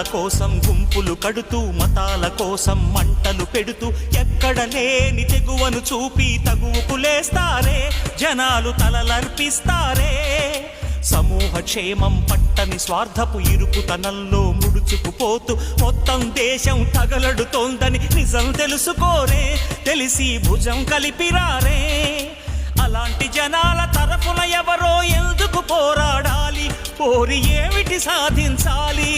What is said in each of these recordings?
కోసం గుంపులు కడుతూ మతాల కోసం మంటలు పెడుతూ ఎక్కడ లేని తెగువను చూపి తగువుకులేస్తారే జనాలు తలలర్పిస్తారే సమూహ క్షేమం పట్టని స్వార్థపు ఇరుకుతనంలో ముడుచుకుపోతూ మొత్తం దేశం తగలడుతోందని నిజం తెలుసుకోరే తెలిసి భుజం కలిపిరారే అలాంటి జనాల తరఫున ఎవరో ఎందుకు పోరాడాలి పోరి ఏమిటి సాధించాలి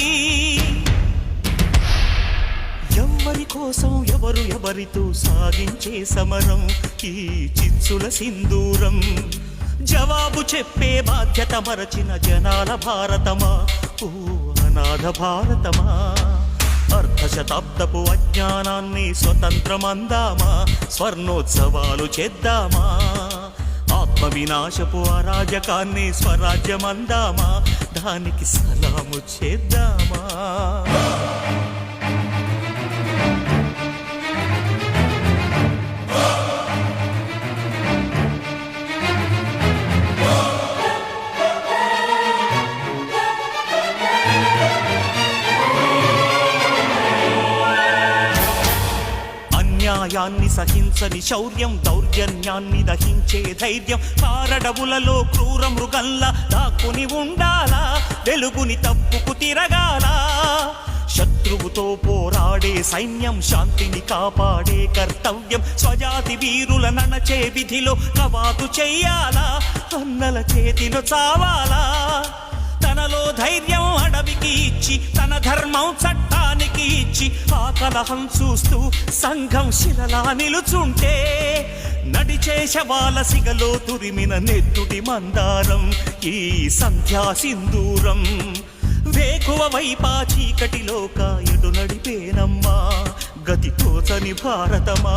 ఎవరి కోసం ఎవరు ఎవరితో సాగించే సమరం ఈ చిచ్చుల సింధూరం జవాబు చెప్పే బాధ్యత మరచిన జనాల భారతమా ఓ అనాథ భారతమా అర్ధశతాబ్దపు అజ్ఞానాన్ని స్వతంత్రమందామా స్వర్ణోత్సవాలు చేద్దామా ఆత్మ వినాశపు అరాజకాన్ని స్వరాజ్యమందామా దానికి సలాము చేద్దామా న్యాయాన్ని సహించని శౌర్యం దౌర్జన్యాన్ని దహించే ధైర్యం కారడవులలో క్రూర మృగంలా దాక్కుని ఉండాలా వెలుగుని తప్పుకు తిరగాల శత్రువుతో పోరాడే సైన్యం శాంతిని కాపాడే కర్తవ్యం స్వజాతి వీరుల ననచే విధిలో కవాతు చెయ్యాలా అన్నల చేతిలో చావాలా తనలో ధైర్యం అడవికి ఇచ్చి తన ధర్మం చట్టానికి ఇచ్చి ఆ కలహం చూస్తూ సంఘం శిలలా నిలుచుంటే నడిచే శవాల సిగలో తురిమిన నెత్తుటి మందారం ఈ సంధ్యా సింధూరం వేకువ వైపా చీకటిలోక ఎటు నడిపేనమ్మా గతి తోచని భారతమా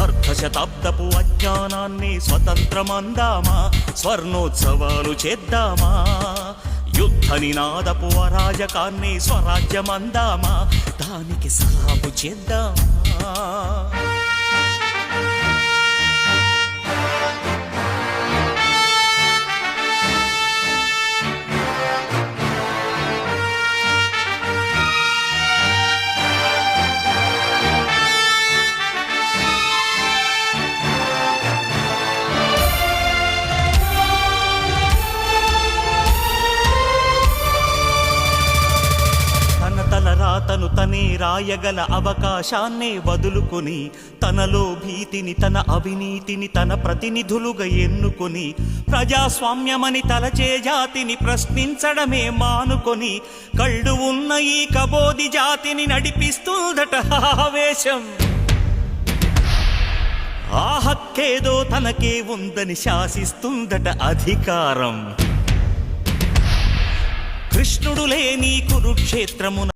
అర్ధశతాబ్దపు అజ్ఞానాన్ని స్వతంత్రమందామా స్వర్ణోత్సవాలు చేద్దామా యుద్ధ నినాదపు అరాజకాన్ని స్వరాజ్యమందామా దానికి సలాము చేద్దామా తను తనే రాయగల అవకాశాన్నే వదులుకొని తనలో భీతిని తన అవినీతిని తన ప్రతినిధులుగా ఎన్నుకొని ప్రజాస్వామ్యమని తలచే జాతిని ప్రశ్నించడమే మానుకొని కళ్ళు ఉన్న ఈ కబోది జాతిని నడిపిస్తుందట ఆవేశం ఆ హక్కేదో తనకే ఉందని శాసిస్తుందట అధికారం కృష్ణుడు లేని కురుక్షేత్రమున